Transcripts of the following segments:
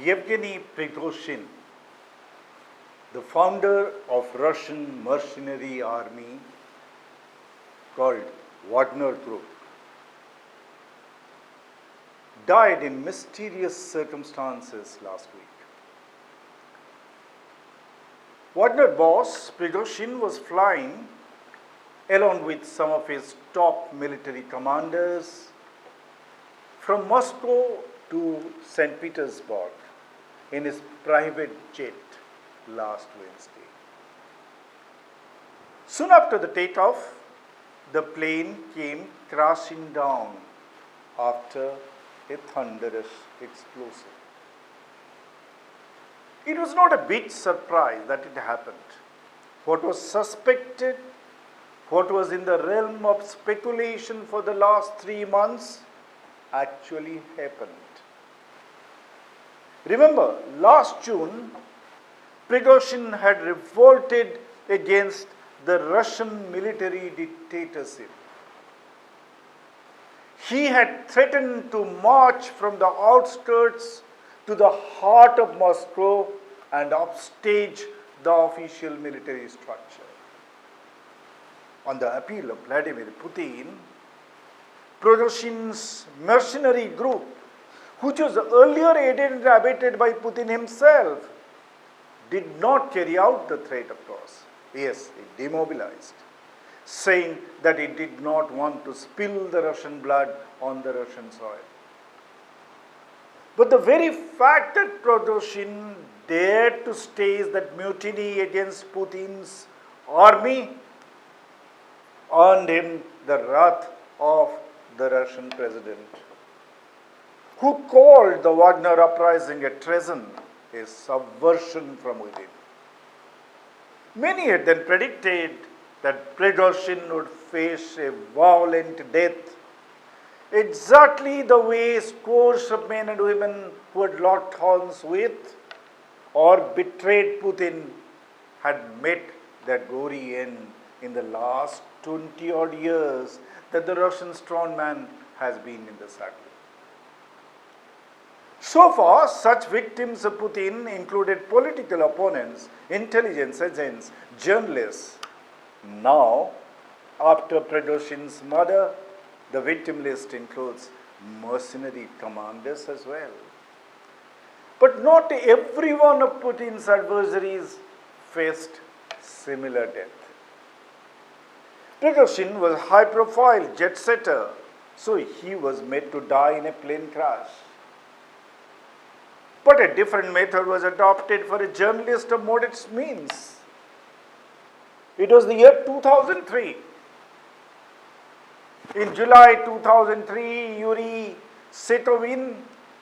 Yevgeny Prigozhin, the founder of Russian mercenary army called Wagner Group, died in mysterious circumstances last week. Wagner boss Prigozhin was flying along with some of his top military commanders from Moscow to St. Petersburg in his private jet last Wednesday. Soon after the takeoff, the plane came crashing down after a thunderous explosion. It was not a big surprise that it happened. What was suspected, what was in the realm of speculation for the last 3 months, actually happened. Remember, last June, Prigozhin had revolted against the Russian military dictatorship. He had threatened to march from the outskirts to the heart of Moscow and upstage the official military structure. On the appeal of Vladimir Putin, Prigozhin's mercenary group, which was earlier aided and abetted by Putin himself, did not carry out the threat, of course. Yes, it demobilized, saying that it did not want to spill the Russian blood on the Russian soil. But the very fact that Prigozhin dared to stage that mutiny against Putin's army earned him the wrath of the Russian president, who called the Wagner uprising a treason, a subversion from within. Many had then predicted that Prigozhin would face a violent death, exactly the way scores of men and women who had locked horns with or betrayed Putin had met their gory end in the last 20-odd years that the Russian strongman has been in the saddle. So far, such victims of Putin included political opponents, intelligence agents, journalists. Now, after Prigozhin's murder, the victim list includes mercenary commanders as well. But not every one of Putin's adversaries faced similar death. Prigozhin was a high-profile jet-setter, so he was made to die in a plane crash. But a different method was adopted for a journalist of modest means. It was the year 2003. In July 2003, Yuri Setovin,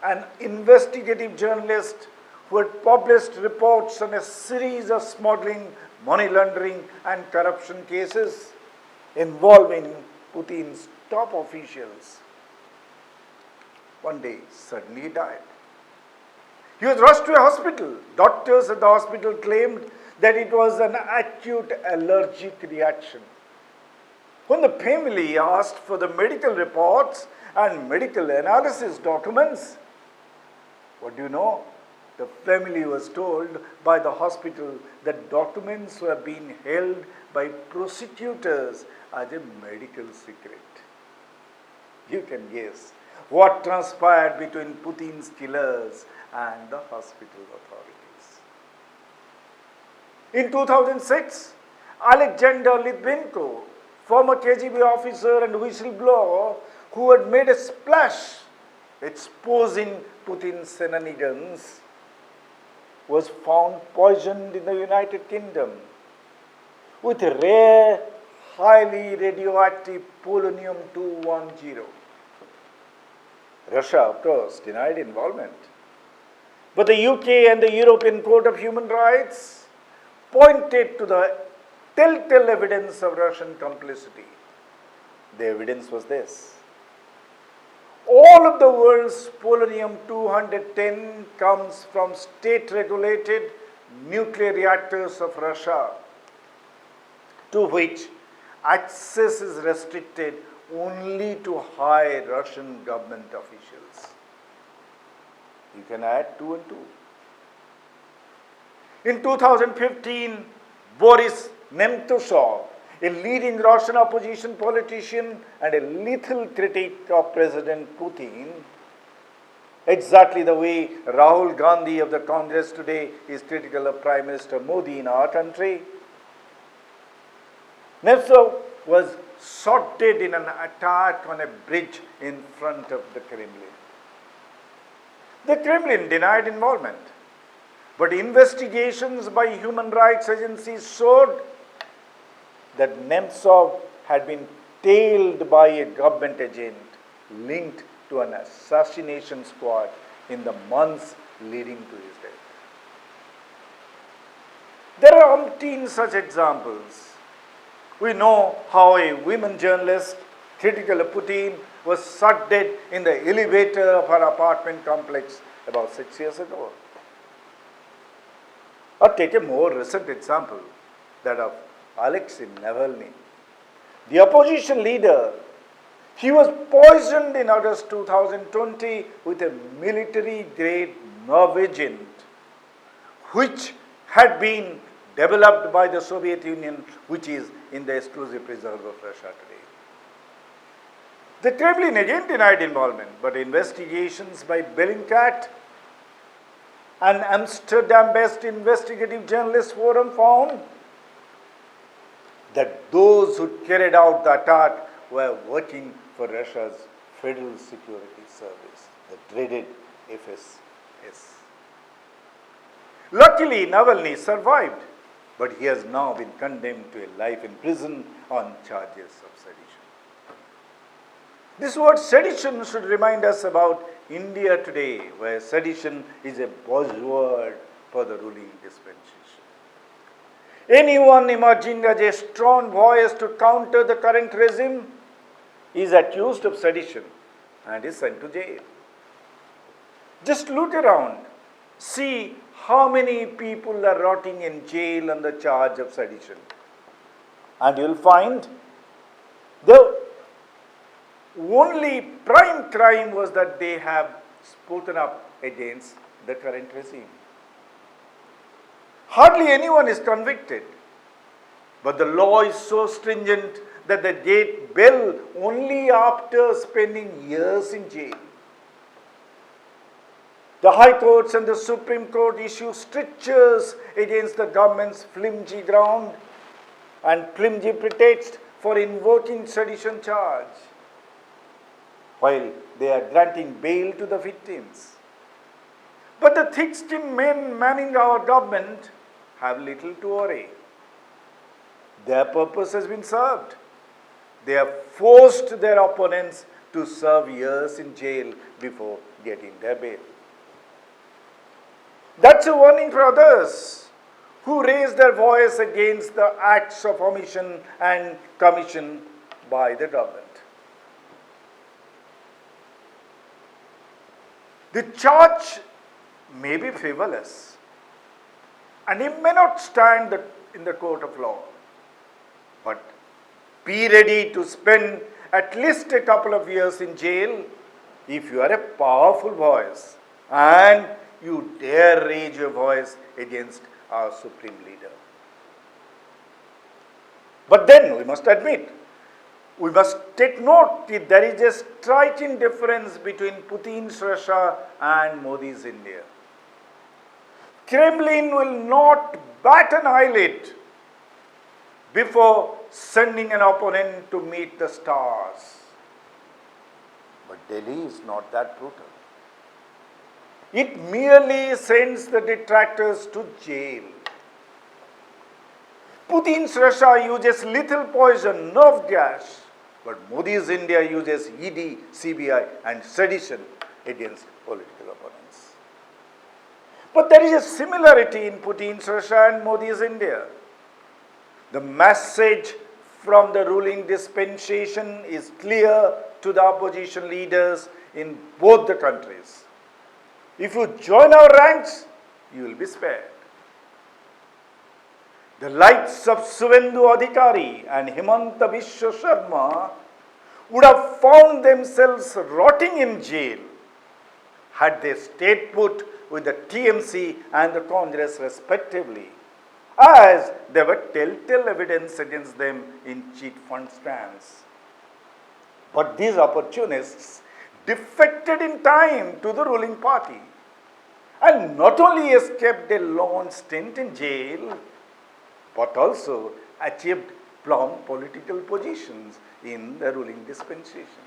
an investigative journalist who had published reports on a series of smuggling, money laundering, and corruption cases involving Putin's top officials, one day suddenly died. He was rushed to a hospital. Doctors at the hospital claimed that it was an acute allergic reaction. When the family asked for the medical reports and medical analysis documents, what do you know? The family was told by the hospital that documents were being held by prosecutors as a medical secret. You can guess what transpired between Putin's killers and the hospital authorities. In 2006, Alexander Litvinenko, former KGB officer and whistleblower who had made a splash exposing Putin's shenanigans, was found poisoned in the United Kingdom with a rare, highly radioactive polonium-210. Russia, of course, denied involvement. But the UK and the European Court of Human Rights pointed to the telltale evidence of Russian complicity. The evidence was this. All of the world's polonium-210 comes from state-regulated nuclear reactors of Russia, to which access is restricted only to high Russian government officials. You can add 2 and 2. In 2015, Boris Nemtsov, a leading Russian opposition politician and a lethal critic of President Putin, exactly the way Rahul Gandhi of the Congress today is critical of Prime Minister Modi in our country, Nemtsov was shot dead in an attack on a bridge in front of the Kremlin. The Kremlin denied involvement, but investigations by human rights agencies showed that Nemtsov had been tailed by a government agent linked to an assassination squad in the months leading to his death. There are umpteen such examples. We know how a women journalist critical of Putin was shot dead in the elevator of her apartment complex about 6 years ago. Or take a more recent example, that of Alexei Navalny, the opposition leader. He was poisoned in August 2020 with a military-grade Norwegian, which had been developed by the Soviet Union, which is in the exclusive reserve of Russia today. The Kremlin again denied involvement, but investigations by Bellingcat, an Amsterdam-based investigative journalist forum, found that those who carried out the attack were working for Russia's Federal Security Service, the dreaded FSS. Luckily, Navalny survived, but he has now been condemned to a life in prison on charges of sedition. This word sedition should remind us about India today, where sedition is a buzzword for the ruling dispensation. Anyone emerging as a strong voice to counter the current regime is accused of sedition and is sent to jail. Just look around, see how many people are rotting in jail on the charge of sedition. And you'll find the only prime crime was that they have spoken up against the current regime. Hardly anyone is convicted, but the law is so stringent that they get bail only after spending years in jail. The High Courts and the Supreme Court issue strictures against the government's flimsy ground and flimsy pretext for invoking sedition charge, while they are granting bail to the victims. But the thick-skinned men manning our government have little to worry. Their purpose has been served. They have forced their opponents to serve years in jail before getting their bail. That's a warning for others who raise their voice against the acts of omission and commission by the government. The charge may be frivolous and it may not stand in the court of law, but be ready to spend at least a couple of years in jail if you are a powerful voice and you dare raise your voice against our supreme leader. But then we must admit, we must take note that there is a striking difference between Putin's Russia and Modi's India. Kremlin will not bat an eyelid before sending an opponent to meet the stars. But Delhi is not that brutal. It merely sends the detractors to jail. Putin's Russia uses lethal poison, nerve gas, but Modi's India uses ED, CBI and sedition against political opponents. But there is a similarity in Putin's Russia and Modi's India. The message from the ruling dispensation is clear to the opposition leaders in both the countries. If you join our ranks, you will be spared. The likes of Suvendu Adhikari and Himanta Biswa Sharma would have found themselves rotting in jail had they stayed put with the TMC and the Congress respectively, as there were telltale evidence against them in cheat fund scams. But these opportunists defected in time to the ruling party and not only escaped a long stint in jail, but also achieved plum political positions in the ruling dispensation.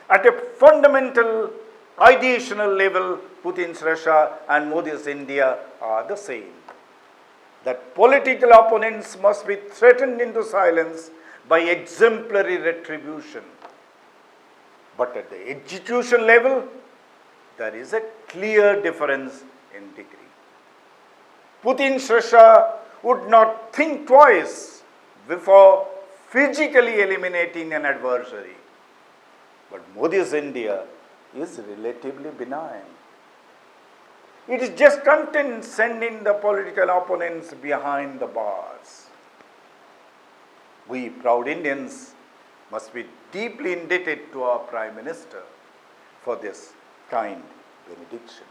At a fundamental ideational level, Putin's Russia and Modi's India are the same. That political opponents must be threatened into silence by exemplary retribution. But at the execution level, there is a clear difference in degree. Putin's Russia would not think twice before physically eliminating an adversary. But Modi's India is relatively benign. It is just content sending the political opponents behind the bars. We proud Indians must be deeply indebted to our Prime Minister for this kind benediction.